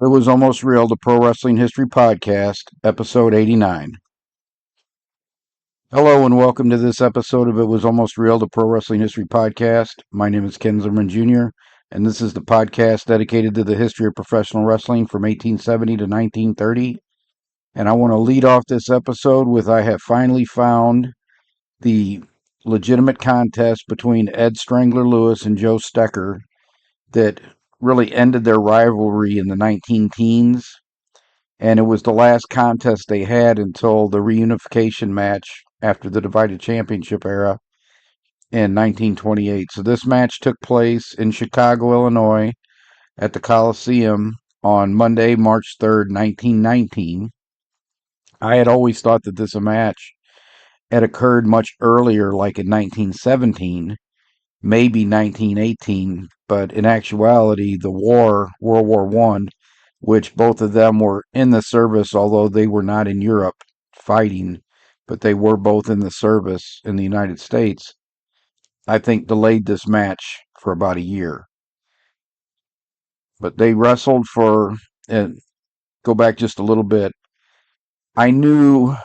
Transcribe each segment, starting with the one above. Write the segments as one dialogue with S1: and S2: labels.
S1: It was almost real, the Pro Wrestling History Podcast, episode 89. Hello and welcome to this episode of It Was Almost Real, the Pro Wrestling History Podcast. My name is Ken Zimmerman Jr., and this is the podcast dedicated to the history of professional wrestling from 1870 to 1930. And I want to lead off this episode with I have finally found the legitimate contest between Ed Strangler Lewis and Joe Stecher that really ended their rivalry in the 19 teens. And it was the last contest they had until the reunification match after the divided championship era in 1928. So this match took place in Chicago, Illinois at the Coliseum on Monday, March 3rd, 1919. I had always thought that this match had occurred much earlier, like in 1917, maybe 1918, but in actuality, the war, World War I, which both of them were in the service, although they were not in Europe fighting, but they were both in the service in the United States, I think delayed this match for about a year. But they wrestled for, and go back just a little bit, I knew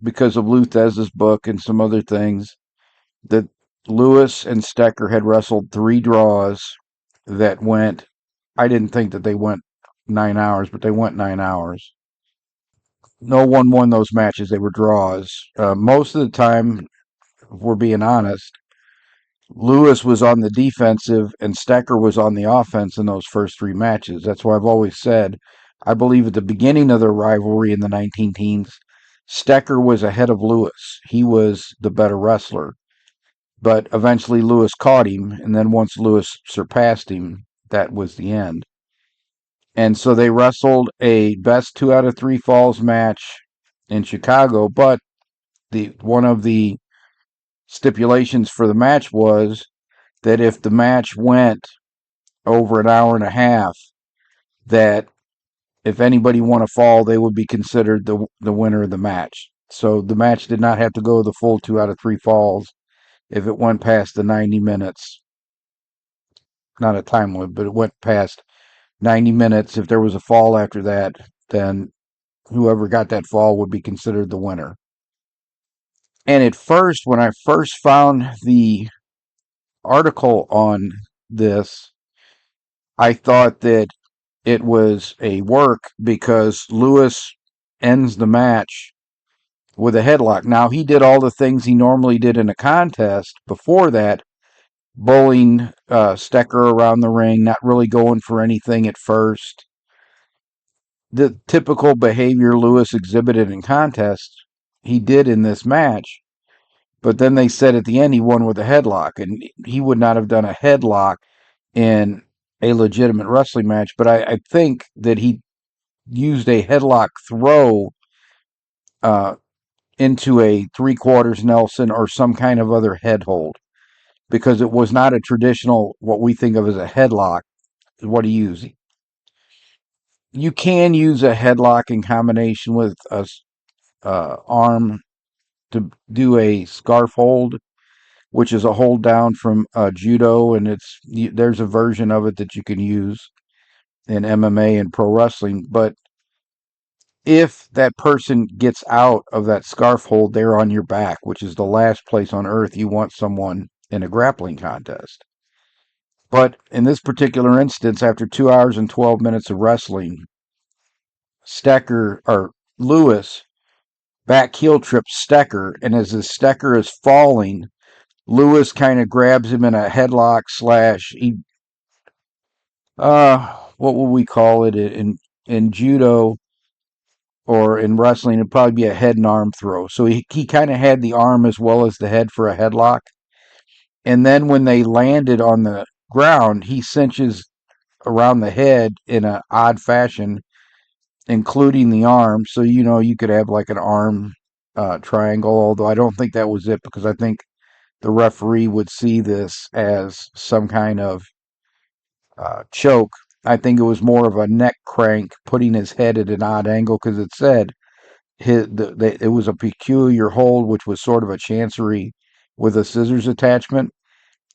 S1: because of Lou Thesz's book and some other things that Lewis and Stecher had wrestled 3 draws that went, I didn't think that they went 9 hours, but they went 9 hours. No one won those matches. They were draws. Most of the time, if we're being honest, Lewis was on the defensive and Stecher was on the offense in those first 3 matches. That's why I've always said, I believe at the beginning of their rivalry in the 19 teens, Stecher was ahead of Lewis. He was the better wrestler. But eventually Lewis caught him, and then once Lewis surpassed him, that was the end. And so they wrestled a best 2 out of 3 falls match in Chicago, but one of the stipulations for the match was that if the match went over an hour and a half, that if anybody won a fall, they would be considered the winner of the match. So the match did not have to go the full 2 out of 3 falls if it went past the 90 minutes. Not a time limit, but it went past 90 minutes. If there was a fall after that, then whoever got that fall would be considered the winner. And at first, when I first found the article on this, I thought that it was a work because Lewis ends the match with a headlock. Now, he did all the things he normally did in a contest before that, bullying Stecher around the ring, not really going for anything at first. The typical behavior Lewis exhibited in contests, he did in this match. But then they said at the end he won with a headlock, and he would not have done a headlock in a legitimate wrestling match. But I think that he used a headlock throw into a 3/4 Nelson or some kind of other head hold, because it was not a traditional, what we think of as a headlock, is what he used. You can use a headlock in combination with a arm to do a scarf hold, which is a hold down from judo, and there's a version of it that you can use in MMA and pro wrestling. But if that person gets out of that scarf hold, they're on your back, which is the last place on earth you want someone in a grappling contest. But in this particular instance, after 2 hours and 12 minutes of wrestling, Stecher or Lewis back heel trips Stecher, and as his Stecher is falling, Lewis kind of grabs him in a headlock slash, what will we call it in judo or in wrestling? It'd probably be a head and arm throw. So he kind of had the arm as well as the head for a headlock. And then when they landed on the ground, he cinches around the head in an odd fashion, including the arm. So, you could have like an arm triangle, although I don't think that was it, because I think the referee would see this as some kind of choke. I think it was more of a neck crank, putting his head at an odd angle, because it said it was a peculiar hold, which was sort of a chancery with a scissors attachment,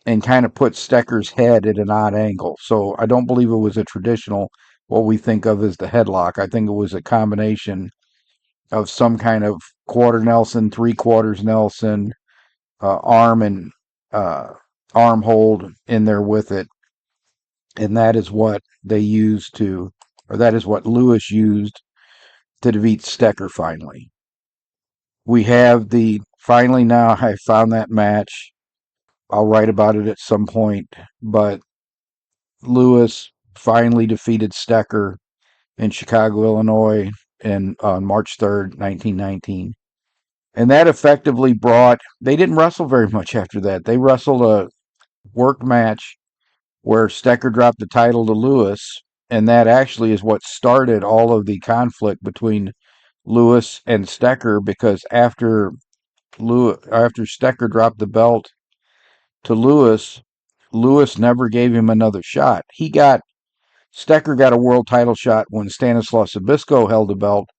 S1: and kind of put Stecher's head at an odd angle. So I don't believe it was a traditional what we think of as the headlock. I think it was a combination of some kind of quarter Nelson, three quarters Nelson, arm and uh, arm hold in there with it, and that is what they used to, or that is what Lewis used to defeat Stecher finally. We have the finally now. I found that match. I'll write about it at some point, but Lewis finally defeated Stecher in Chicago, Illinois, on March 3rd, 1919. And that effectively brought, they didn't wrestle very much after that. They wrestled a work match where Stecher dropped the title to Lewis, and that actually is what started all of the conflict between Lewis and Stecher, because after Stecher dropped the belt to Lewis, Lewis never gave him another shot. Stecher got a world title shot when Stanislaus Zbyszko held the belt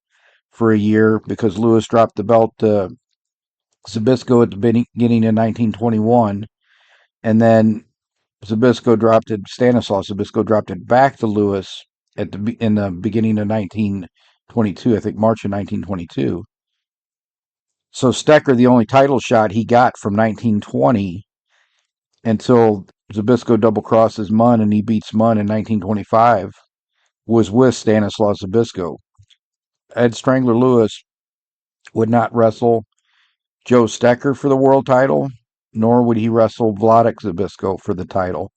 S1: for a year, because Lewis dropped the belt to Zbyszko at the beginning of 1921, and then Stanislaus Zbyszko dropped it back to Lewis in the beginning of 1922, I think March of 1922. So Stecher, the only title shot he got from 1920 until Zbyszko double crosses Munn and he beats Munn in 1925 was with Stanislaus Zbyszko. Ed Strangler Lewis would not wrestle Joe Stecher for the world title, nor would he wrestle Vladik Zbyszko for the title.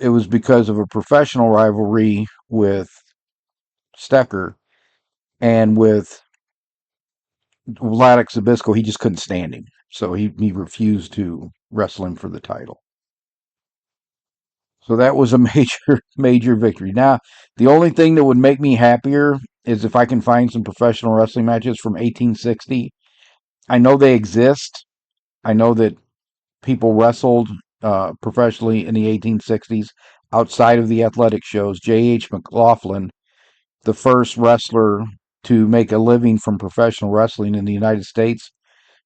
S1: It was because of a professional rivalry with Stecher, and with Vladik Zbyszko, he just couldn't stand him. So he refused to wrestle him for the title. So that was a major victory. Now, the only thing that would make me happier is if I can find some professional wrestling matches from 1860. I know they exist. I know that people wrestled professionally in the 1860s outside of the athletic shows. J.H. McLaughlin, the first wrestler to make a living from professional wrestling in the United States,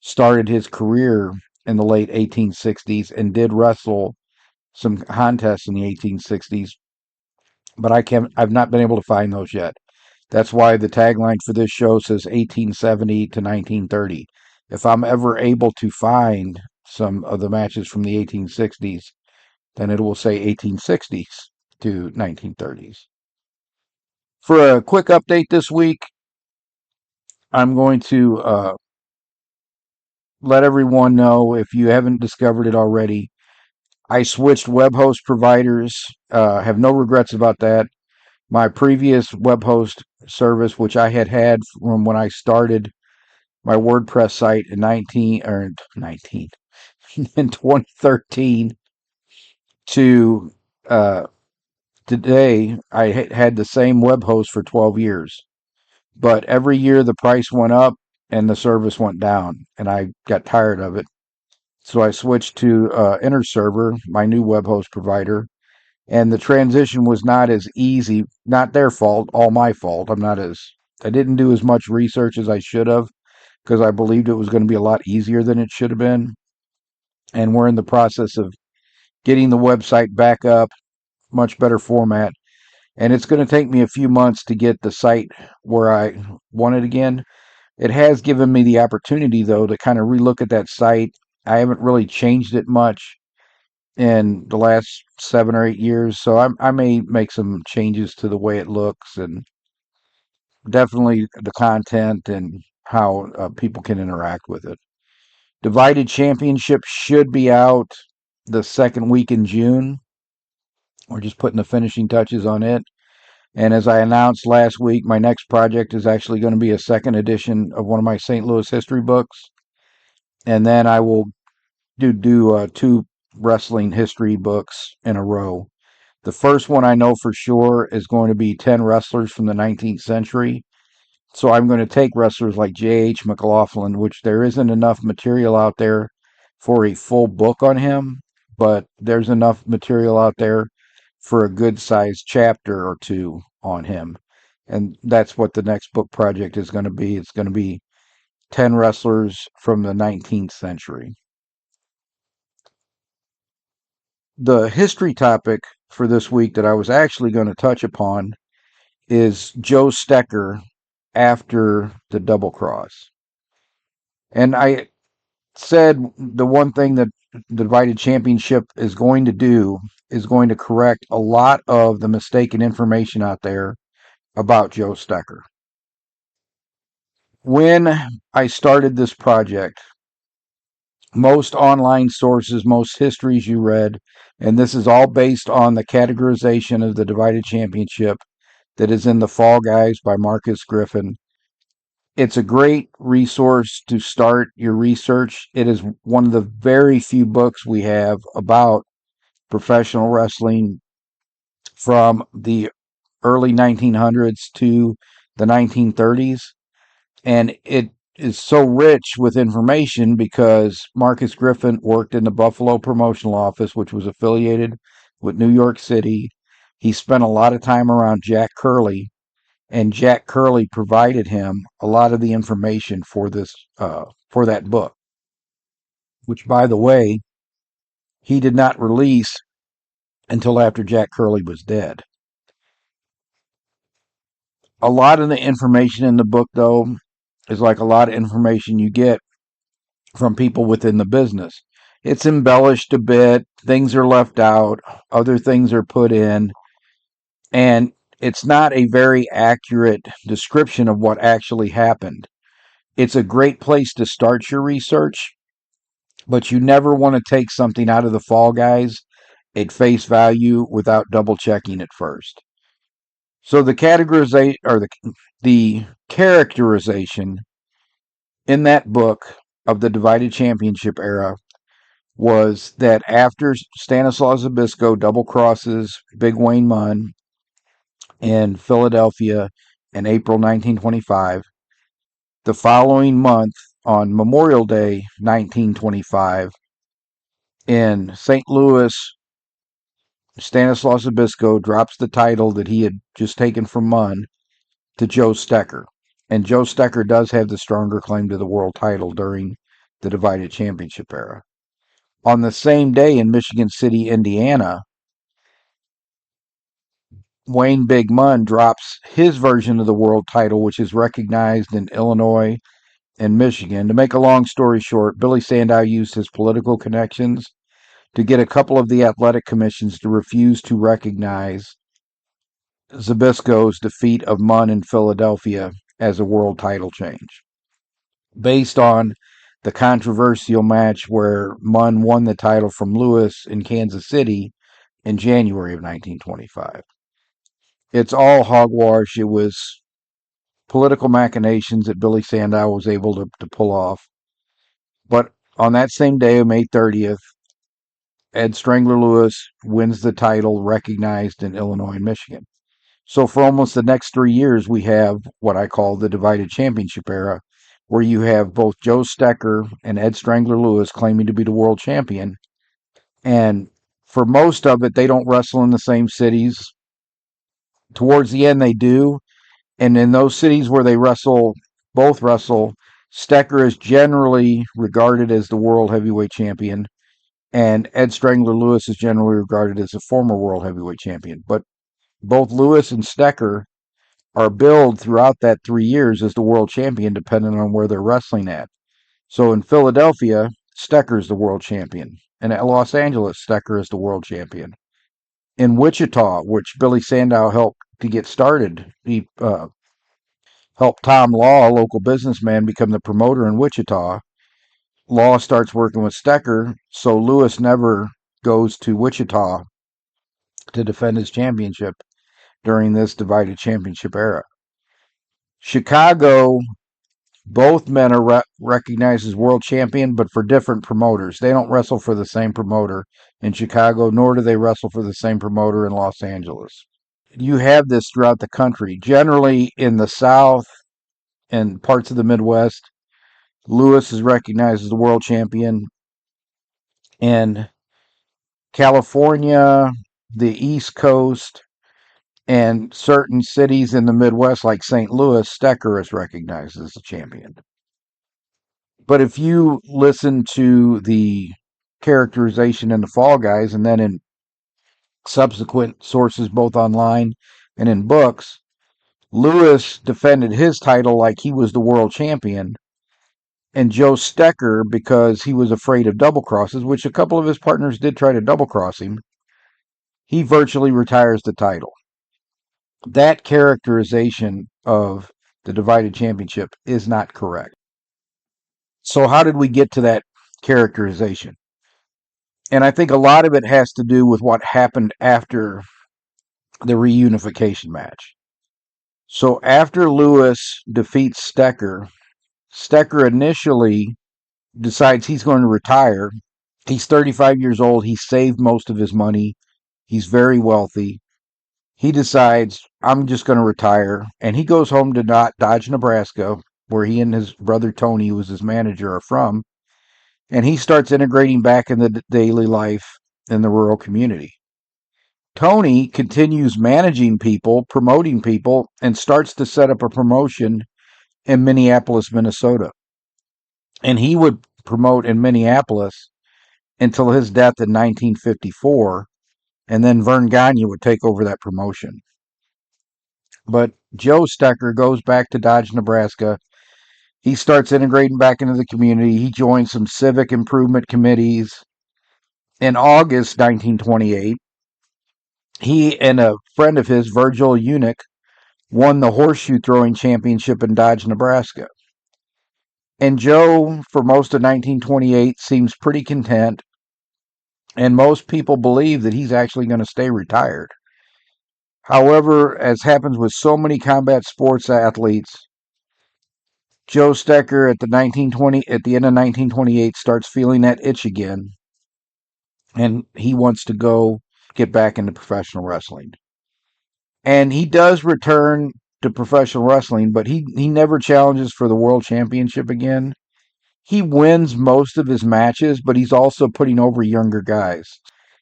S1: started his career in the late 1860s and did wrestle some contests in the 1860s, but I've not been able to find those yet. That's why the tagline for this show says 1870 to 1930. If I'm ever able to find some of the matches from the 1860s, then it will say 1860s to 1930s. For a quick update this week, I'm going to let everyone know, if you haven't discovered it already, I switched web host providers. Have no regrets about that. My previous web host service, which I had from when I started my WordPress site in 2013 to today, I had the same web host for 12 years. But every year the price went up and the service went down, and I got tired of it. So I switched to InterServer, my new web host provider, and the transition was not as easy. Not their fault, all my fault. I didn't do as much research as I should have, because I believed it was going to be a lot easier than it should have been. And we're in the process of getting the website back up, much better format. And it's going to take me a few months to get the site where I want it again. It has given me the opportunity, though, to kind of relook at that site. I haven't really changed it much in the last 7 or 8 years, so I may make some changes to the way it looks, and definitely the content and how people can interact with it. Divided Championship should be out the second week in June. We're just putting the finishing touches on it. And as I announced last week, my next project is actually going to be a second edition of one of my St. Louis history books. And then I will do two wrestling history books in a row. The first one I know for sure is going to be 10 wrestlers from the 19th century. So I'm going to take wrestlers like J.H. McLaughlin, which there isn't enough material out there for a full book on him, but there's enough material out there for a good sized chapter or two on him. And that's what the next book project is going to be. It's going to be 10 wrestlers from the 19th century. The history topic for this week that I was actually going to touch upon is Joe Stecher after the double cross. And I said the one thing that the Divided Championship is going to do is going to correct a lot of the mistaken information out there about Joe Stecher. When I started this project, most online sources, most histories you read, and this is all based on the categorization of the Divided Championship that is in The Fall Guys by Marcus Griffin. It's a great resource to start your research. It is one of the very few books we have about professional wrestling from the early 1900s to the 1930s. And it is so rich with information because Marcus Griffin worked in the Buffalo promotional office, which was affiliated with New York City. He spent a lot of time around Jack Curley, and Jack Curley provided him a lot of the information for this for that book, which, by the way, he did not release until after Jack Curley was dead. A lot of the information in the book, though, is like a lot of information you get from people within the business. It's embellished a bit, things are left out, other things are put in, and it's not a very accurate description of what actually happened. It's a great place to start your research, but you never want to take something out of the Fall Guys at face value without double checking it first. So the categorization or the characterization in that book of the Divided Championship era was that after Stanislaus Zbyszko double crosses Big Wayne Munn in Philadelphia in April 1925, the following month on Memorial Day 1925 in St. Louis, Stanislaus Zbyszko drops the title that he had just taken from Munn to Joe Stecher. And Joe Stecher does have the stronger claim to the world title during the Divided Championship era. On the same day in Michigan City, Indiana, Wayne Big Munn drops his version of the world title, which is recognized in Illinois and Michigan. To make a long story short, Billy Sandow used his political connections to get a couple of the athletic commissions to refuse to recognize Zbyszko's defeat of Munn in Philadelphia as a world title change, based on the controversial match where Munn won the title from Lewis in Kansas City in January of 1925. It's all hogwash. It was political machinations that Billy Sandow was able to pull off. But on that same day, May 30th, Ed Strangler Lewis wins the title recognized in Illinois and Michigan. So for almost the next 3 years, we have what I call the Divided Championship era, where you have both Joe Stecher and Ed Strangler Lewis claiming to be the world champion. And for most of it, they don't wrestle in the same cities. Towards the end, they do. And in those cities where they both wrestle, Stecher is generally regarded as the world heavyweight champion, and Ed Strangler Lewis is generally regarded as a former world heavyweight champion. But both Lewis and Stecher are billed throughout that 3 years as the world champion, depending on where they're wrestling at. So in Philadelphia, Stecher is the world champion. And at Los Angeles, Stecher is the world champion. In Wichita, which Billy Sandow helped to get started, he helped Tom Law, a local businessman, become the promoter in Wichita. Law starts working with Stecher, so Lewis never goes to Wichita to defend his championship during this Divided Championship era. Chicago, both men are recognized as world champion, but for different promoters. They don't wrestle for the same promoter in Chicago, nor do they wrestle for the same promoter in Los Angeles. You have this throughout the country. Generally, in the South and parts of the Midwest, Lewis is recognized as the world champion. In California, the East Coast, and certain cities in the Midwest, like St. Louis, Stecher is recognized as the champion. But if you listen to the characterization in the Fall Guys and then in subsequent sources, both online and in books, Lewis defended his title like he was the world champion, and Joe Stecher, because he was afraid of double crosses, which a couple of his partners did try to double cross him, he virtually retires the title. That characterization of the divided championship is not correct. So, how did we get to that characterization? And I think a lot of it has to do with what happened after the reunification match. So, after Lewis defeats Stecher, Stecher initially decides he's going to retire. He's 35 years old. He saved most of his money. He's very wealthy. He decides, I'm just going to retire. And he goes home to Dodge, Nebraska, where he and his brother Tony, who was his manager, are from. And he starts integrating back in the daily life in the rural community. Tony continues managing people, promoting people, and starts to set up a promotion in Minneapolis, Minnesota. And he would promote in Minneapolis until his death in 1954, and then Vern Gagne would take over that promotion. But Joe Stecher goes back to Dodge, Nebraska. He starts integrating back into the community. He joins some civic improvement committees. In August 1928, he and a friend of his, Virgil Unick, won the horseshoe throwing championship in Dodge, Nebraska. And Joe, for most of 1928, seems pretty content, and most people believe that he's actually going to stay retired. However, as happens with so many combat sports athletes, Joe Stecher at the end of 1928 starts feeling that itch again, and he wants to go get back into professional wrestling. And he does return to professional wrestling, but he never challenges for the world championship again. He wins most of his matches, but he's also putting over younger guys.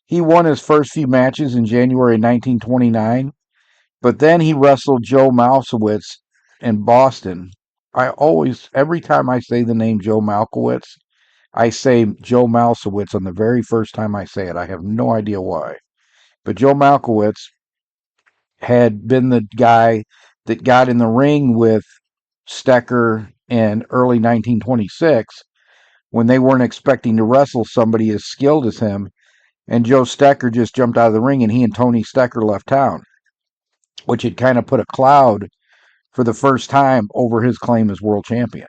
S1: He won his first few matches in January 1929, but then he wrestled Joe Malkowitz in Boston. Every time I say the name Joe Malkowitz, I say Joe Malkowitz on the very first time I say it. I have no idea why. But Joe Malkowitz had been the guy that got in the ring with Stecher in early 1926 when they weren't expecting to wrestle somebody as skilled as him. And Joe Stecher just jumped out of the ring, and he and Tony Stecher left town, which had kind of put a cloud for the first time over his claim as world champion.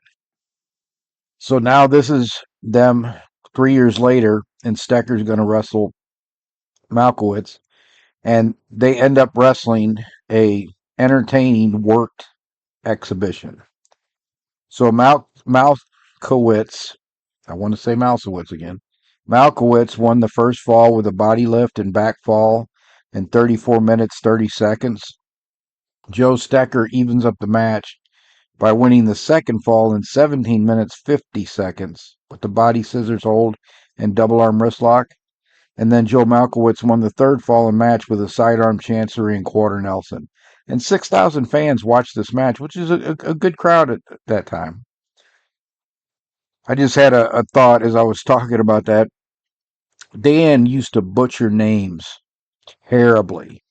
S1: So now this is them 3 years later, and Stecker's going to wrestle Malkowitz, and they end up wrestling a entertaining worked exhibition. So Malkowitz, I want to say Malkowitz again. Malkowitz won the first fall with a body lift and back fall in 34 minutes 30 seconds. Joe Stecher evens up the match by winning the second fall in 17 minutes 50 seconds with the body scissors hold and double arm wrist lock. And then Joe Malkowitz won the third fall and match with a sidearm chancery and quarter Nelson. And 6,000 fans watched this match, which is a good crowd at that time. I just had a thought as I was talking about that. Dan used to butcher names terribly.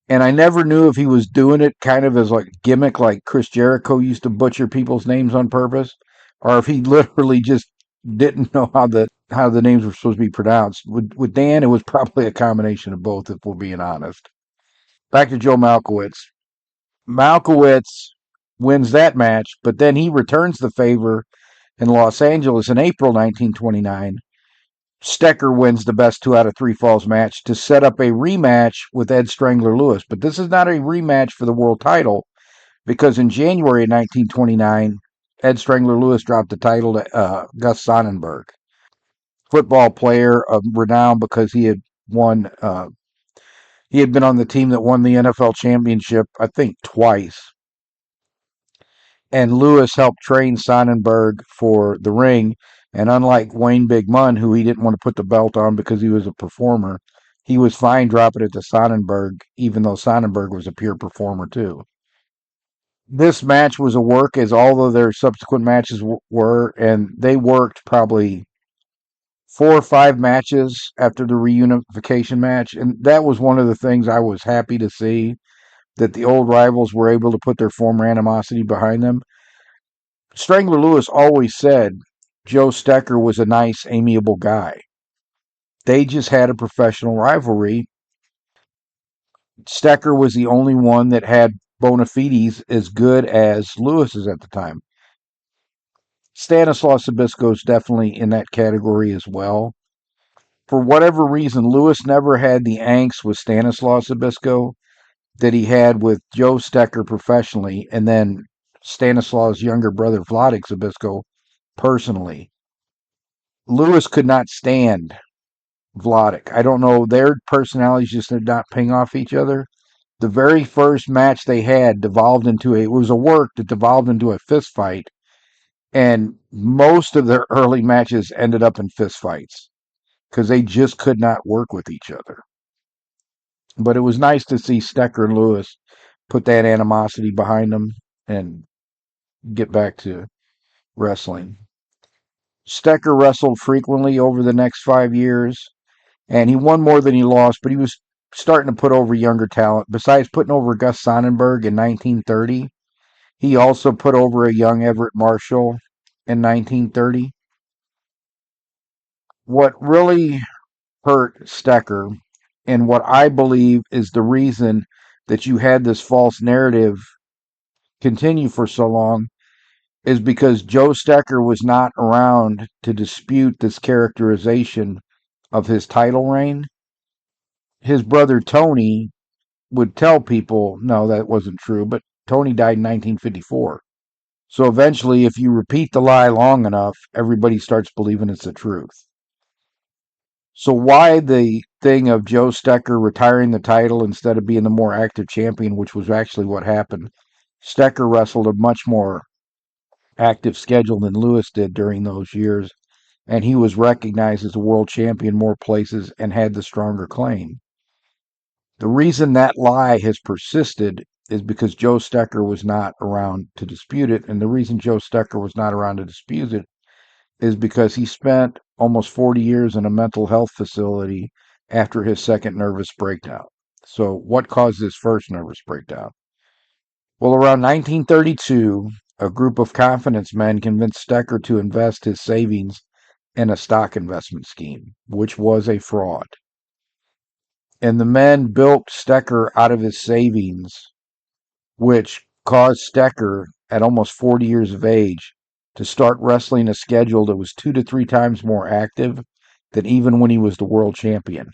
S1: And I never knew if he was doing it kind of as like a gimmick, like Chris Jericho used to butcher people's names on purpose, or if he literally just didn't know how the names were supposed to be pronounced. With Dan, it was probably a combination of both, if we're being honest. Back to Joe Malkowitz. Malkowitz wins that match, but then he returns the favor in Los Angeles in April 1929. Stecher wins the best 2 out of 3 falls match to set up a rematch with Ed Strangler Lewis. But this is not a rematch for the world title, because in January 1929, Ed Strangler Lewis dropped the title to Gus Sonnenberg, football player of renown because he had won. He had been on the team that won the NFL championship, I think, twice. And Lewis helped train Sonnenberg for the ring. And unlike Wayne Big Munn, who he didn't want to put the belt on because he was a performer, he was fine dropping it to Sonnenberg, even though Sonnenberg was a pure performer too. This match was a work, as all of their subsequent matches were, and they worked probably 4 or 5 matches after the reunification match. And that was one of the things I was happy to see, that the old rivals were able to put their former animosity behind them. Strangler Lewis always said Joe Stecher was a nice, amiable guy. They just had a professional rivalry. Stecher was the only one that had bona fides as good as Lewis's at the time. Stanislaus Zbyszko's definitely in that category as well. For whatever reason, Lewis never had the angst with Stanislaus Zbyszko that he had with Joe Stecher professionally, and then Stanislaus' younger brother Vladik Zbyszko personally. Lewis could not stand Vladik. I don't know, their personalities just did not ping off each other. The very first match they had devolved into it was a work that devolved into a fist fight, and most of their early matches ended up in fist fights because they just could not work with each other. But it was nice to see Stecher and Lewis put that animosity behind them and get back to wrestling. Stecher wrestled frequently over the next 5 years, and he won more than he lost, but he was starting to put over younger talent. Besides putting over Gus Sonnenberg in 1930, he also put over a young Everett Marshall in 1930. What really hurt Stecher, and what I believe is the reason that you had this false narrative continue for so long, is because Joe Stecher was not around to dispute this characterization of his title reign. His brother Tony would tell people, no, that wasn't true, but Tony died in 1954. So eventually, if you repeat the lie long enough, everybody starts believing it's the truth. So why the thing of Joe Stecher retiring the title instead of being the more active champion, which was actually what happened? Stecher wrestled a much more active schedule than Lewis did during those years, and he was recognized as a world champion more places and had the stronger claim. The reason that lie has persisted is because Joe Stecher was not around to dispute it, and the reason Joe Stecher was not around to dispute it is because he spent almost 40 years in a mental health facility after his second nervous breakdown. So what caused his first nervous breakdown? Well, around 1932, a group of confidence men convinced Stecher to invest his savings in a stock investment scheme, which was a fraud. And the men bilked Stecher out of his savings, which caused Stecher, at almost 40 years of age, to start wrestling a schedule that was 2 to 3 times more active than even when he was the world champion.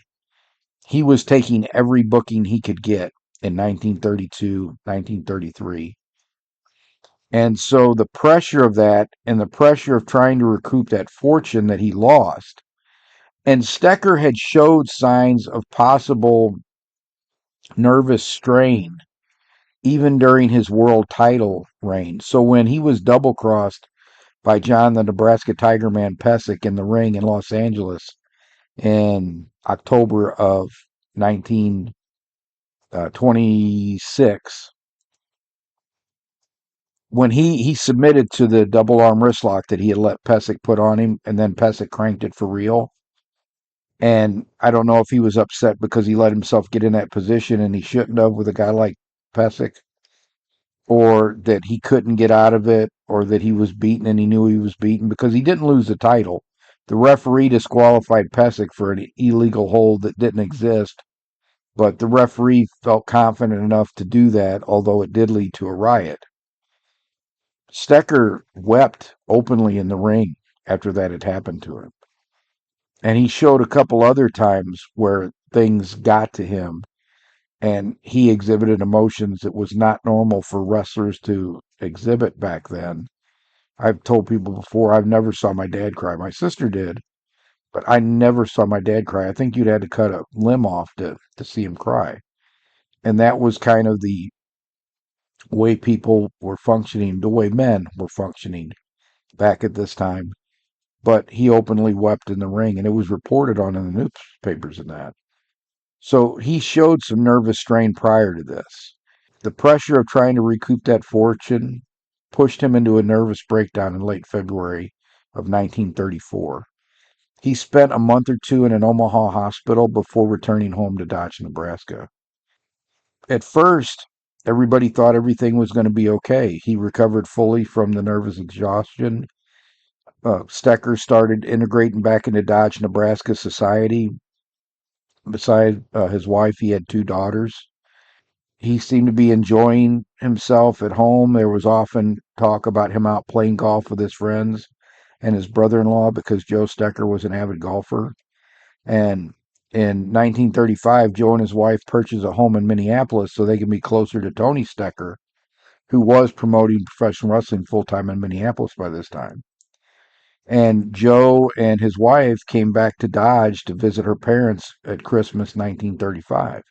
S1: He was taking every booking he could get in 1932, 1933. And so the pressure of that and the pressure of trying to recoup that fortune that he lost, and Stecher had showed signs of possible nervous strain even during his world title reign. So when he was double crossed by John the Nebraska Tiger Man Pesek in the ring in Los Angeles in October of 1926, when he submitted to the double arm wrist lock that he had let Pesek put on him, and then Pesek cranked it for real. And I don't know if he was upset because he let himself get in that position and he shouldn't have with a guy like Pesek, or that he couldn't get out of it, or that he was beaten and he knew he was beaten, because he didn't lose the title. The referee disqualified Pesek for an illegal hold that didn't exist, but the referee felt confident enough to do that, although it did lead to a riot. Stecher wept openly in the ring after that had happened to him. And he showed a couple other times where things got to him and he exhibited emotions that was not normal for wrestlers to exhibit back then. I've told people before, I've never saw my dad cry. My sister did, but I never saw my dad cry. I think you'd had to cut a limb off to see him cry. And that was kind of the way people were functioning, the way men were functioning back at this time. But he openly wept in the ring, and it was reported on in the newspapers and that. So he showed some nervous strain prior to this. The pressure of trying to recoup that fortune pushed him into a nervous breakdown in late February of 1934. He spent a month or two in an Omaha hospital before returning home to Dodge, Nebraska. At first, everybody thought everything was going to be okay. He recovered fully from the nervous exhaustion. Stecher started integrating back into Dodge, Nebraska society. Besides his wife, he had two daughters. He seemed to be enjoying himself at home. There was often talk about him out playing golf with his friends and his brother-in-law because Joe Stecher was an avid golfer. And in 1935, Joe and his wife purchased a home in Minneapolis so they could be closer to Tony Stecher, who was promoting professional wrestling full time in Minneapolis by this time. And Joe and his wife came back to Dodge to visit her parents at Christmas 1935.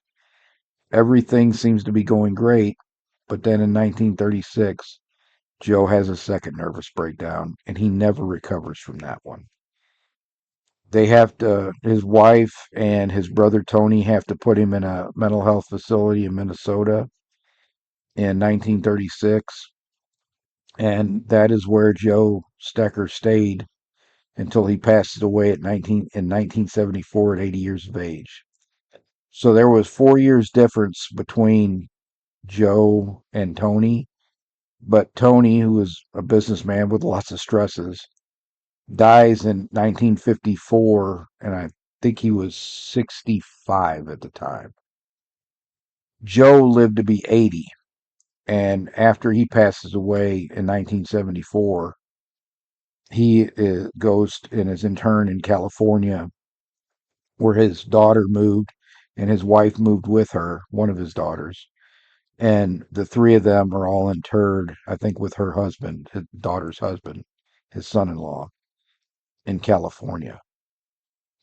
S1: Everything seems to be going great, but then in 1936, Joe has a second nervous breakdown, and he never recovers from that one. They have to, his wife and his brother Tony have to put him in a mental health facility in Minnesota in 1936. And that is where Joe Stecher stayed until he passes away in 1974 at 80 years of age. So there was 4 years difference between Joe and Tony, but Tony, who was a businessman with lots of stresses, dies in 1954, and I think he was 65 at the time. Joe lived to be 80, and after he passes away in 1974, he goes and is interned in California, where his daughter moved, and his wife moved with her, one of his daughters. And the three of them are all interred, I think, with her husband, his daughter's husband, his son in law, in California.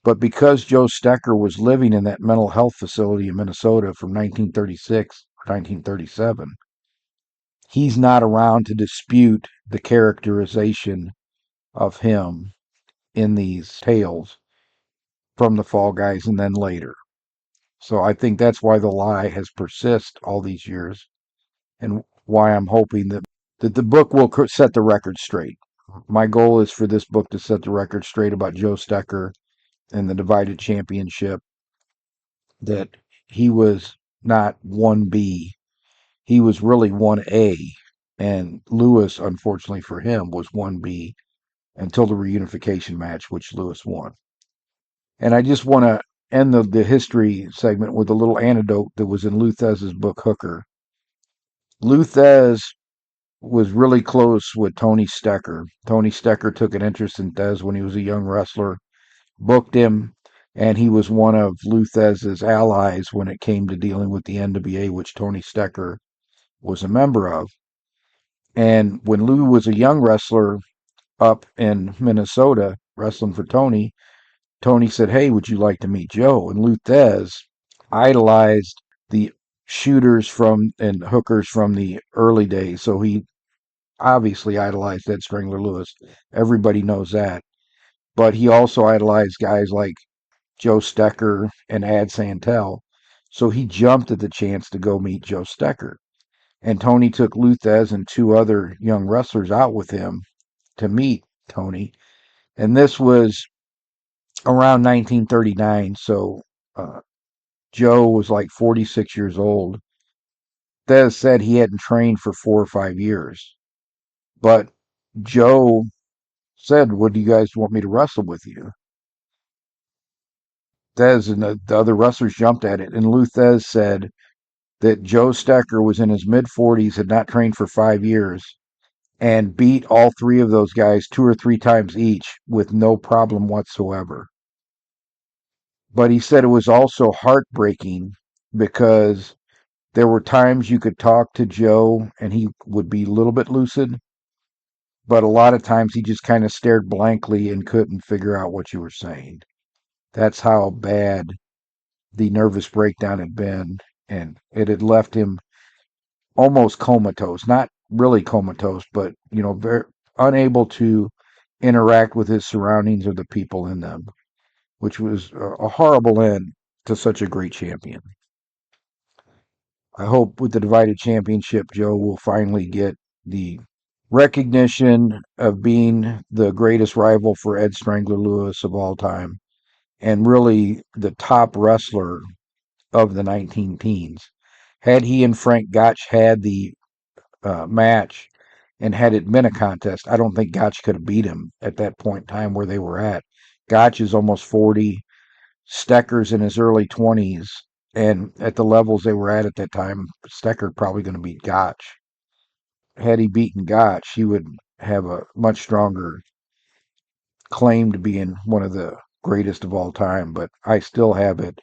S1: But because Joe Stecher was living in that mental health facility in Minnesota from 1936 to 1937, he's not around to dispute the characterization of him in these tales from the Fall Guys and then later. So I think that's why the lie has persisted all these years, and why I'm hoping that the book will set the record straight. My goal is for this book to set the record straight about Joe Stecher and the divided championship, that he was not 1B. He was really 1A. And Lewis, unfortunately for him, was 1B until the reunification match, which Lewis won. And I just want to end the history segment with a little anecdote that was in Lou Thesz's book, Hooker. Lou Thez was really close with Tony Stecher. Tony Stecher took an interest in Thez when he was a young wrestler, booked him, and he was one of Lou Thesz's allies when it came to dealing with the NWA, which Tony Stecher was a member of. And when Lou was a young wrestler up in Minnesota wrestling for Tony, Tony said, "Hey, would you like to meet Joe?" And Lou Thez idolized the shooters from and hookers from the early days, so he obviously idolized Ed Strangler Lewis. Everybody knows that. But he also idolized guys like Joe Stecher and Ad Santel. So he jumped at the chance to go meet Joe Stecher. And Tony took Lou Thez and two other young wrestlers out with him to meet Tony. And this was around 1939. So Joe was like 46 years old. Thez said he hadn't trained for 4 or 5 years. But Joe said, "What do you guys want me to wrestle with you?" Thez and the other wrestlers jumped at it. And Lou Thez said that Joe Stecher was in his mid 40s, had not trained for 5 years, and beat all three of those guys 2 or 3 times each with no problem whatsoever. But he said it was also heartbreaking because there were times you could talk to Joe and he would be a little bit lucid, but a lot of times he just kind of stared blankly and couldn't figure out what you were saying. That's how bad the nervous breakdown had been, and it had left him almost comatose, not really comatose, but very unable to interact with his surroundings or the people in them, which was a horrible end to such a great champion. I hope with the divided championship, Joe will finally get the recognition of being the greatest rival for Ed Strangler Lewis of all time, and really the top wrestler of the 19 teens. Had he and Frank Gotch had the match and had it been a contest, I don't think Gotch could have beat him at that point in time where they were at. Gotch is almost 40. Stecker's in his early 20s. And at the levels they were at that time, Stecher probably going to beat Gotch. Had he beaten Gotch, he would have a much stronger claim to being one of the greatest of all time. But I still have it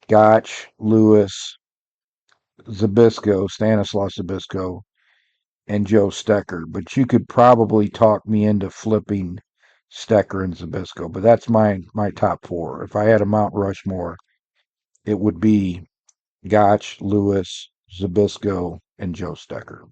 S1: Gotch, Lewis, Zbyszko, Stanislav Zbyszko, and Joe Stecher. But you could probably talk me into flipping Stecher and Zbyszko. But that's my top four. If I had a Mount Rushmore, it would be Gotch, Lewis, Zbyszko, and Joe Stecher.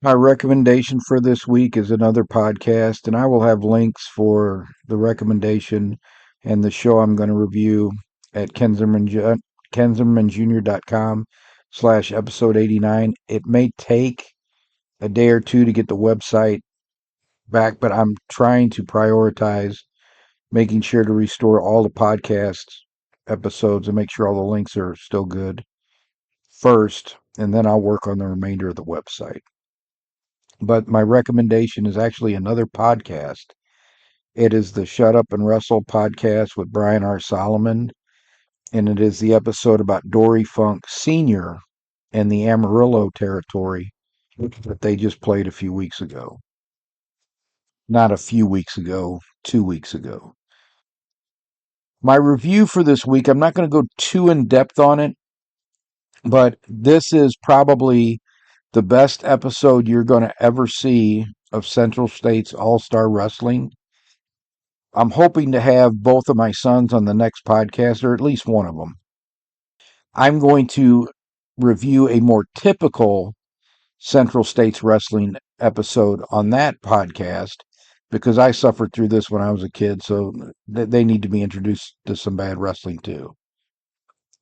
S1: My recommendation for this week is another podcast, and I will have links for the recommendation and the show I'm going to review at kenzermanjr.com/episode 89. It may take a day or two to get the website back, but I'm trying to prioritize making sure to restore all the podcast episodes and make sure all the links are still good first, and then I'll work on the remainder of the website. But my recommendation is actually another podcast. It is the Shut Up and Wrestle podcast with Brian R. Solomon, and it is the episode about Dory Funk Sr. and the Amarillo territory that they just played a few weeks ago. Not a few weeks ago, 2 weeks ago. My review for this week, I'm not going to go too in depth on it, but this is probably the best episode you're going to ever see of Central States All-Star Wrestling. I'm hoping to have both of my sons on the next podcast, or at least one of them. I'm going to review a more typical Central States Wrestling episode on that podcast because I suffered through this when I was a kid, so they need to be introduced to some bad wrestling too.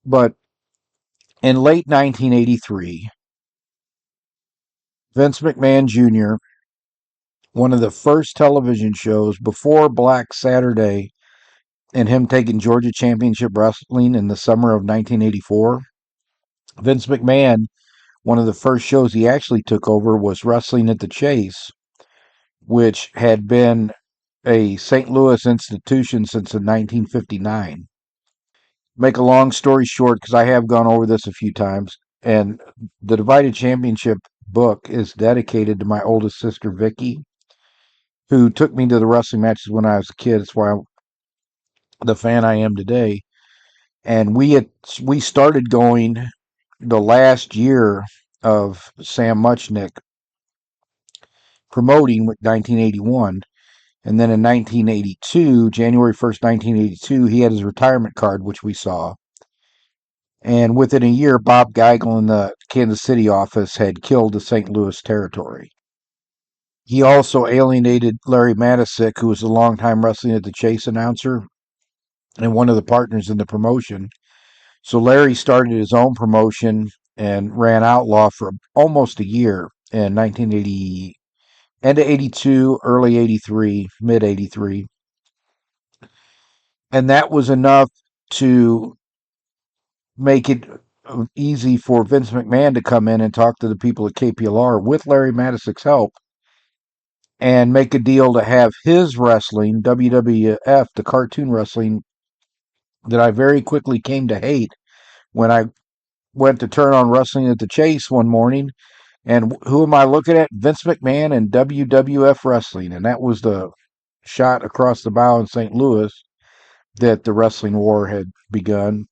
S1: But in late 1983, Vince McMahon Jr., one of the first television shows before Black Saturday and him taking Georgia Championship Wrestling in the summer of 1984, Vince McMahon, one of the first shows he actually took over was Wrestling at the Chase, which had been a St. Louis institution since 1959. Make a long story short, because I have gone over this a few times, and the Divided Championship book is dedicated to my oldest sister, Vicky, who took me to the wrestling matches when I was a kid. That's why I'm the fan I am today. And we started going the last year of Sam Muchnick promoting with 1981. And then in 1982, January 1st, 1982, he had his retirement card, which we saw. And within a year, Bob Geigel in the Kansas City office had killed the St. Louis territory. He also alienated Larry Matisick, who was a longtime Wrestling at the Chase announcer and one of the partners in the promotion. So Larry started his own promotion and ran Outlaw for almost a year in 1980, end of 82, early 83, mid 83. And that was enough to make it easy for Vince McMahon to come in and talk to the people at KPLR with Larry Matisick's help and make a deal to have his wrestling, WWF, the cartoon wrestling that I very quickly came to hate when I went to turn on Wrestling at the Chase one morning. And who am I looking at? Vince McMahon and WWF Wrestling. And that was the shot across the bow in St. Louis that the wrestling war had begun.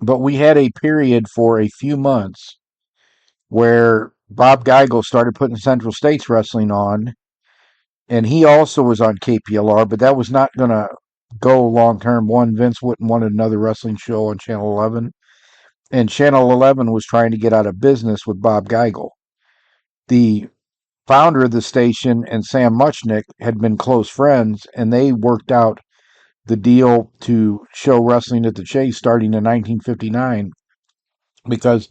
S1: But we had a period for a few months where Bob Geigel started putting Central States Wrestling on. And he also was on KPLR, but that was not going to go long term. One, Vince wouldn't want another wrestling show on Channel 11. And Channel 11 was trying to get out of business with Bob Geigel. The founder of the station and Sam Muchnick had been close friends, and they worked out the deal to show Wrestling at the Chase starting in 1959 because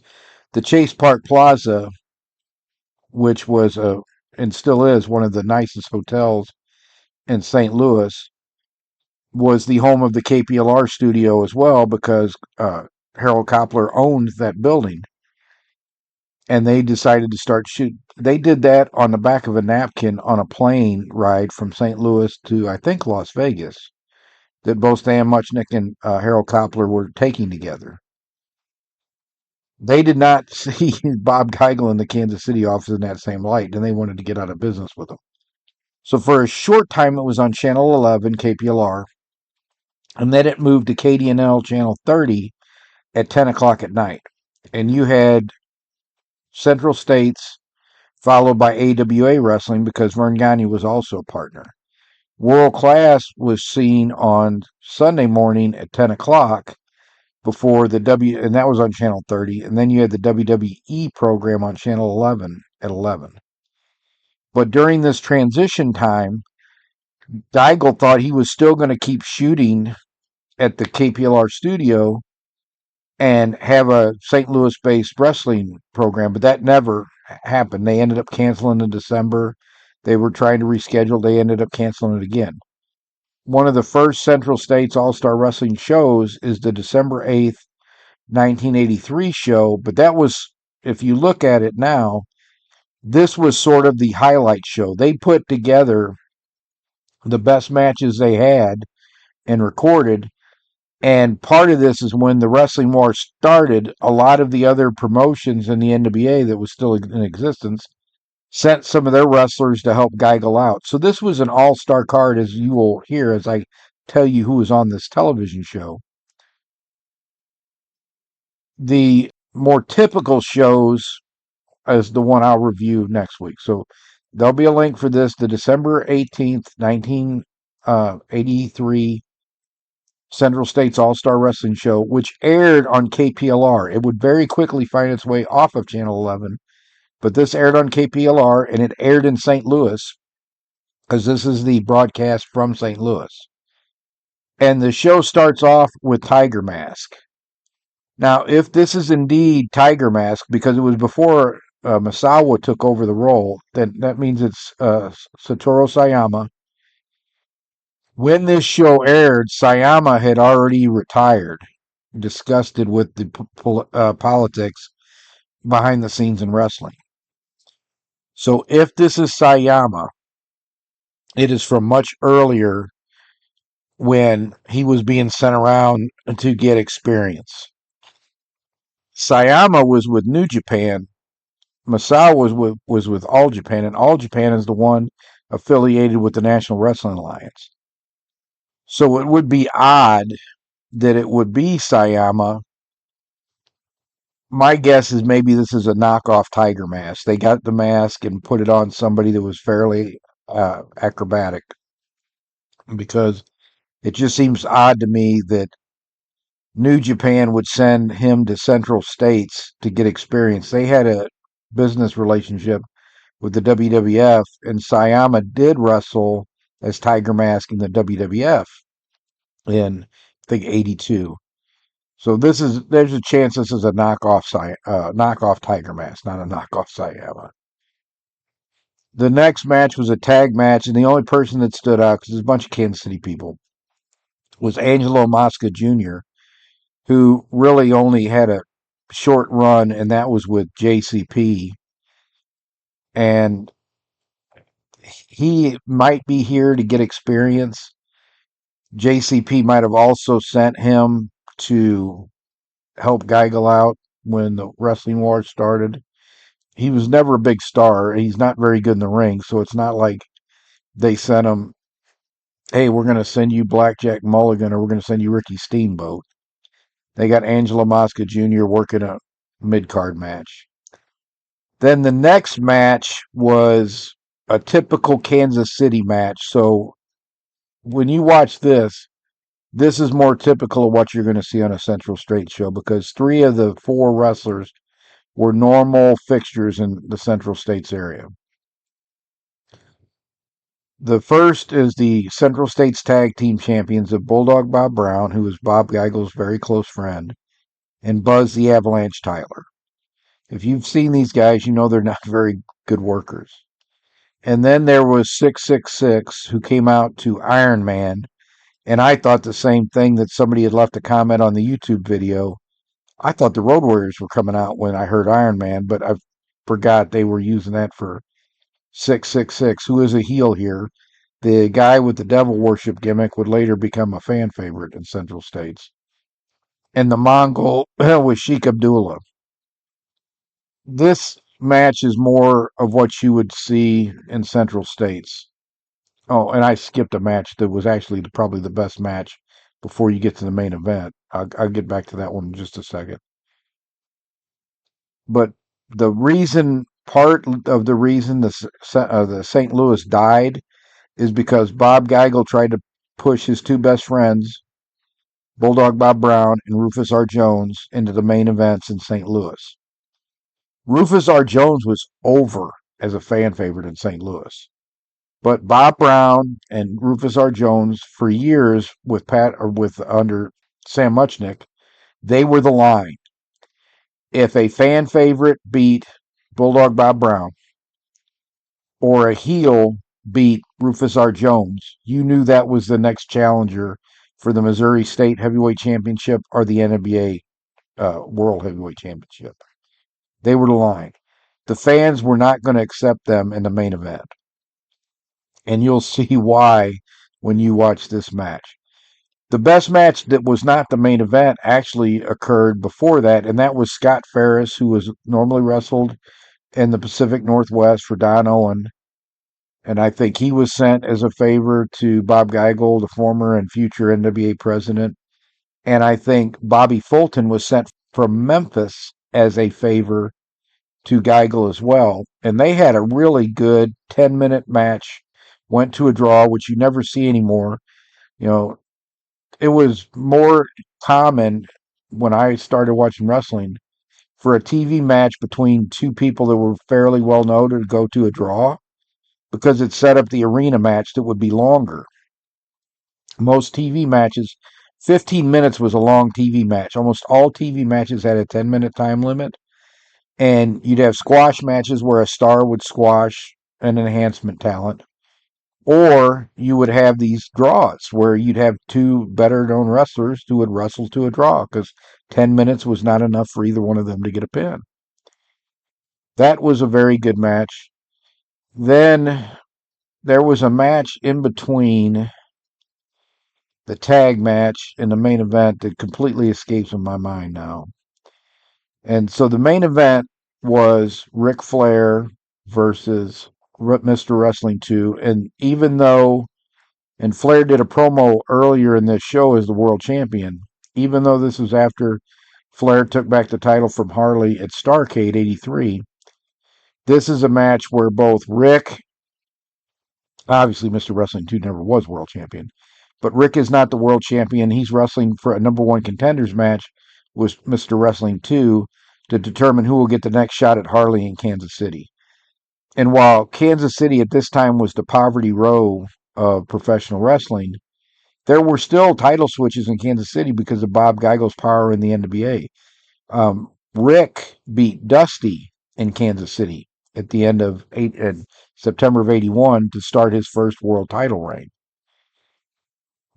S1: the Chase Park Plaza, which was and still is one of the nicest hotels in St. Louis, was the home of the KPLR studio as well, because Harold Koppler owned that building, and they decided to start shoot. They did that on the back of a napkin on a plane ride from St. Louis to, I think, Las Vegas, that both Stan Muchnick and Harold Koppler were taking together. They did not see Bob Geigel in the Kansas City office in that same light, and they wanted to get out of business with him. So for a short time, it was on Channel 11 KPLR, and then it moved to KDNL Channel 30 at 10 o'clock at night. And you had Central States followed by AWA Wrestling, because Vern Gagne was also a partner. World Class was seen on Sunday morning at 10 o'clock before the and that was on Channel 30. And then you had the WWE program on Channel 11 at 11. But during this transition time, Geigel thought he was still going to keep shooting at the KPLR studio and have a St. Louis based wrestling program, but that never happened. They ended up canceling in December. They were trying to reschedule. They ended up canceling it again. One of the first Central States All Star Wrestling shows is the December 8th, 1983 show, but that was, if you look at it now, this was sort of the highlight show. They put together the best matches they had and recorded. And part of this is when the Wrestling War started, a lot of the other promotions in the NWA that was still in existence sent some of their wrestlers to help Geigel out. So this was an all-star card, as you will hear as I tell you who was on this television show. The more typical shows is the one I'll review next week. So there'll be a link for this, the December 18th, 1983 Central States All-Star Wrestling Show, which aired on KPLR. It would very quickly find its way off of Channel 11, but this aired on KPLR, and it aired in St. Louis, because this is the broadcast from St. Louis. And the show starts off with Tiger Mask. Now, if this is indeed Tiger Mask, because it was before Misawa took over the role, then that means it's Satoru Sayama. When this show aired, Sayama had already retired, disgusted with the politics behind the scenes in wrestling. So if this is Sayama, it is from much earlier, when he was being sent around to get experience. Sayama was with New Japan. Masao was with All Japan, and All Japan is the one affiliated with the National Wrestling Alliance. So it would be odd that it would be Sayama. My guess is maybe this is a knockoff Tiger Mask. They got the mask and put it on somebody that was fairly acrobatic, because it just seems odd to me that New Japan would send him to Central States to get experience. They had a business relationship with the WWF, and Sayama did wrestle as Tiger Mask in the WWF in, I think, '82. So there's a chance this is a knockoff Tiger Mask, not a knockoff Sayama. The next match was a tag match, and the only person that stood out, because there's a bunch of Kansas City people, was Angelo Mosca Jr., who really only had a short run, and that was with JCP. And he might be here to get experience. JCP might have also sent him to help Geigel out when the Wrestling War started. He was never a big star. He's not very good in the ring, so it's not like they sent him, hey, we're going to send you Blackjack Mulligan, or we're going to send you Ricky Steamboat. They got Angelo Mosca Jr. working a mid-card match. Then the next match was a typical Kansas City match. So when you watch this, this is more typical of what you're going to see on a Central State show, because 3 of the 4 wrestlers were normal fixtures in the Central States area. The first is the Central States Tag Team Champions of Bulldog Bob Brown, who was Bob Geigel's very close friend, and Buzz the Avalanche Tyler. If you've seen these guys, you know they're not very good workers. And then there was 666, who came out to Iron Man, And I thought the same thing that somebody had left a comment on the YouTube video. I thought the Road Warriors were coming out when I heard Iron Man, but I forgot they were using that for 666, who is a heel here. The guy with the devil worship gimmick would later become a fan favorite in Central States. And the Mongol was Sheik Abdullah. This match is more of what you would see in Central States. Oh, and I skipped a match that was actually probably the best match before you get to the main event. I'll get back to that one in just a second. But part of the reason the St. Louis died is because Bob Geigel tried to push his two best friends, Bulldog Bob Brown and Rufus R. Jones, into the main events in St. Louis. Rufus R. Jones was over as a fan favorite in St. Louis. But Bob Brown and Rufus R. Jones, for years with under Sam Muchnick, they were the line. If a fan favorite beat Bulldog Bob Brown or a heel beat Rufus R. Jones, you knew that was the next challenger for the Missouri State Heavyweight Championship or the NBA World Heavyweight Championship. They were the line. The fans were not going to accept them in the main event. And you'll see why when you watch this match. The best match that was not the main event actually occurred before that, and that was Scott Ferris, who was normally wrestled in the Pacific Northwest for Don Owen. And I think he was sent as a favor to Bob Geigel, the former and future NWA president. And I think Bobby Fulton was sent from Memphis as a favor to Geigel as well. And they had a really good 10-minute match, went to a draw, which you never see anymore. You know, it was more common when I started watching wrestling for a TV match between two people that were fairly well known to go to a draw because it set up the arena match that would be longer. Most TV matches, 15 minutes was a long TV match. Almost all TV matches had a 10-minute time limit. And you'd have squash matches where a star would squash an enhancement talent. Or you would have these draws where you'd have two better known wrestlers who would wrestle to a draw because 10 minutes was not enough for either one of them to get a pin. That was a very good match. Then there was a match in between the tag match and the main event that completely escapes my mind now. And so the main event was Ric Flair versus Mr. Wrestling 2. And even though, and Flair did a promo earlier in this show as the world champion, even though this was after Flair took back the title from Harley at Starrcade 83, this is a match where both Rick, obviously Mr. Wrestling 2 never was world champion, but Rick is not the world champion. He's wrestling for a number one contenders match with Mr. Wrestling 2 to determine who will get the next shot at Harley in Kansas City. And while Kansas City at this time was the poverty row of professional wrestling, there were still title switches in Kansas City because of Bob Geigel's power in the NWA. Rick beat Dusty in Kansas City at the end of September of 81 to start his first world title reign.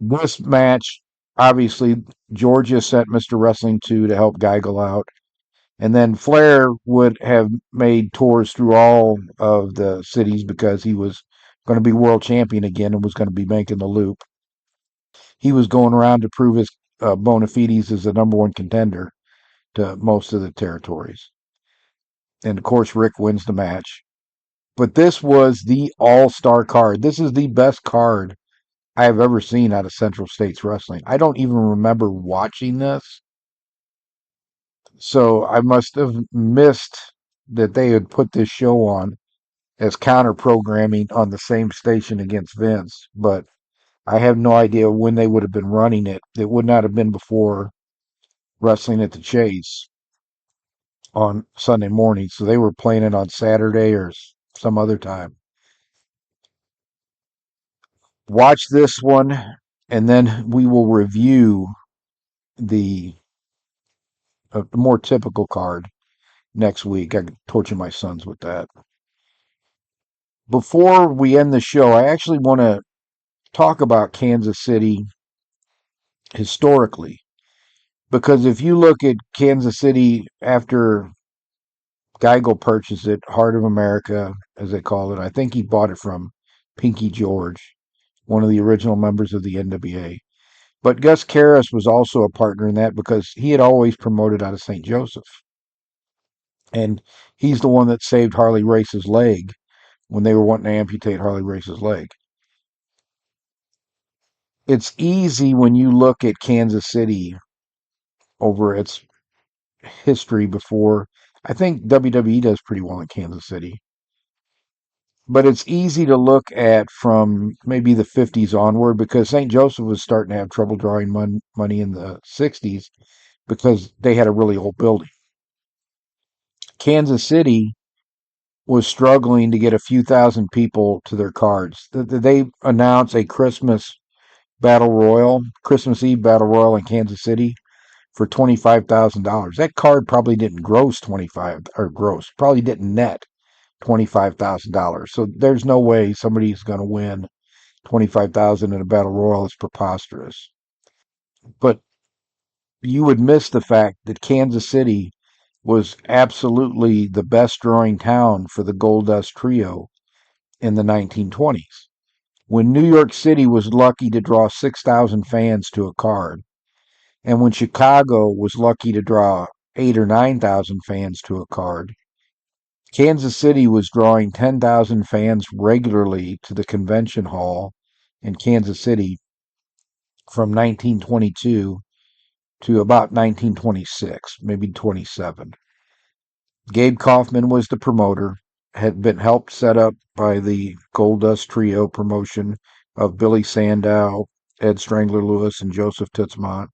S1: This match, obviously, Georgia sent Mr. Wrestling 2 to help Geigel out. And then Flair would have made tours through all of the cities because he was going to be world champion again and was going to be making the loop. He was going around to prove his bona fides as the number one contender to most of the territories. And of course, Rick wins the match. But this was the all-star card. This is the best card I have ever seen out of Central States Wrestling. I don't even remember watching this. So I must have missed that they had put this show on as counter programming on the same station against Vince. But I have no idea when they would have been running it. It would not have been before Wrestling at the Chase on Sunday morning. So they were playing it on Saturday or some other time. Watch this one, and then we will review the more typical card next week. I could torture my sons with that. Before we end the show, I actually want to talk about Kansas City historically. Because if you look at Kansas City after Geigel purchased it, Heart of America, as they call it, I think he bought it from Pinky George, one of the original members of the NWA. But Gus Karras was also a partner in that because he had always promoted out of St. Joseph. And he's the one that saved Harley Race's leg when they were wanting to amputate Harley Race's leg. It's easy when you look at Kansas City over its history before. I think WWE does pretty well in Kansas City. But it's easy to look at from maybe the 50s onward because St. Joseph was starting to have trouble drawing money in the 60s because they had a really old building. Kansas City was struggling to get a few thousand people to their cards. They announced a Christmas Eve Battle Royal in Kansas City for $25,000. That card probably didn't gross 25 or gross, probably didn't net $25,000. So there's no way somebody's going to win 25,000 in a battle royal. It's preposterous. But you would miss the fact that Kansas City was absolutely the best drawing town for the Goldust Trio in the 1920s. When New York City was lucky to draw 6,000 fans to a card, and when Chicago was lucky to draw 8 or 9,000 fans to a card, Kansas City was drawing 10,000 fans regularly to the convention hall in Kansas City from 1922 to about 1926, maybe 27. Gabe Kaufman was the promoter, had been helped set up by the Goldust Trio promotion of Billy Sandow, Ed Strangler Lewis, and Joseph Tootsmont.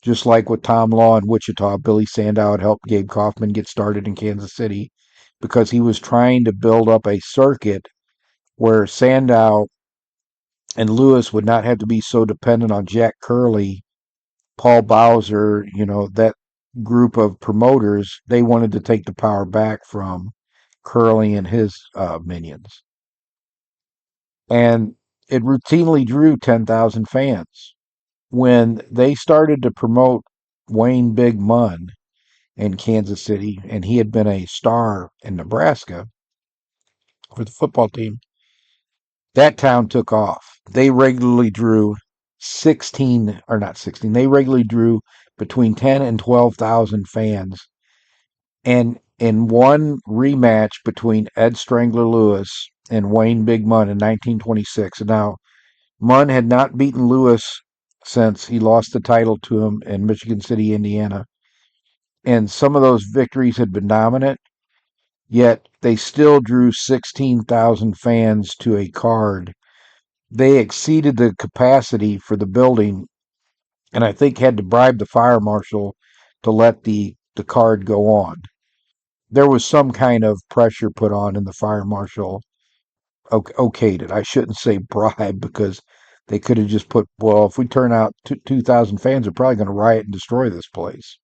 S1: Just like with Tom Law in Wichita, Billy Sandow had helped Gabe Kaufman get started in Kansas City because he was trying to build up a circuit where Sandow and Lewis would not have to be so dependent on Jack Curley, Paul Bowser, that group of promoters. They wanted to take the power back from Curley and his minions. And it routinely drew 10,000 fans. When they started to promote Wayne Big Munn in Kansas City, and he had been a star in Nebraska for the football team, that town took off. They regularly drew 16, or not 16, they regularly drew between 10 and 12,000 fans. And in one rematch between Ed Strangler Lewis and Wayne Big Munn in 1926, and now Munn had not beaten Lewis since he lost the title to him in Michigan City, Indiana. And some of those victories had been dominant, yet they still drew 16,000 fans to a card. They exceeded the capacity for the building, and I think had to bribe the fire marshal to let the card go on. There was some kind of pressure put on, and the fire marshal okayed it. I shouldn't say bribe because they could have just put, well, if we turn out 2,000 fans, they're probably going to riot and destroy this place.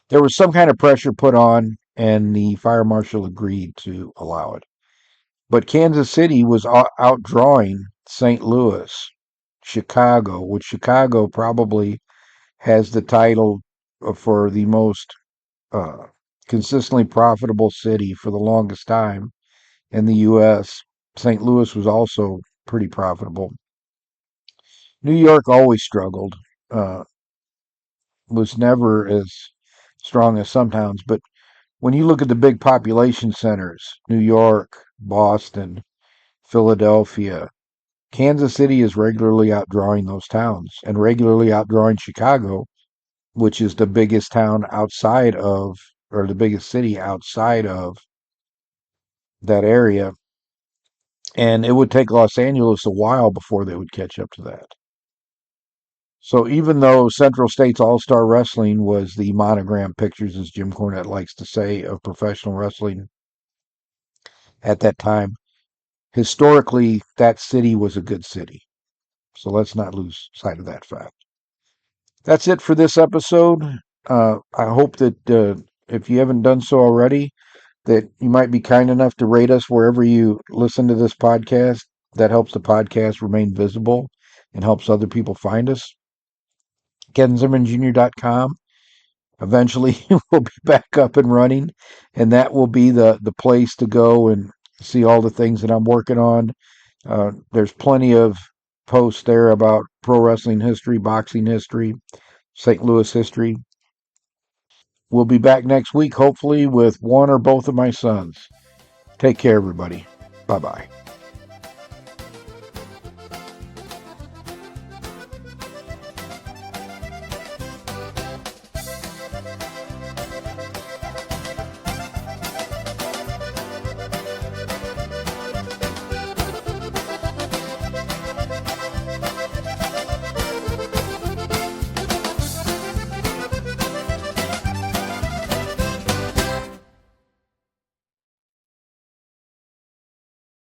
S1: There was some kind of pressure put on, and the fire marshal agreed to allow it. But Kansas City was outdrawing St. Louis, Chicago, which Chicago probably has the title for the most uh, consistently profitable city for the longest time in the U.S. St. Louis was also pretty profitable. New York always struggled, uh, was never as strong as some towns. But when you look at the big population centers, New York, Boston, Philadelphia, Kansas City is regularly outdrawing those towns and regularly outdrawing Chicago, which is the biggest town outside of, or the biggest city outside of that area. And it would take Los Angeles a while before they would catch up to that. So even though Central States All Star Wrestling was the monogram pictures, as Jim Cornette likes to say, of professional wrestling at that time, historically, that city was a good city. So let's not lose sight of that fact. That's it for this episode. I hope that if you haven't done so already, that you might be kind enough to rate us wherever you listen to this podcast. That helps the podcast remain visible and helps other people find us. KenZimmermanJr.com. Eventually, we'll be back up and running, and that will be the place to go and see all the things that I'm working on. There's plenty of posts there about pro wrestling history, boxing history, St. Louis history. We'll be back next week, hopefully, with one or both of my sons. Take care, everybody. Bye bye.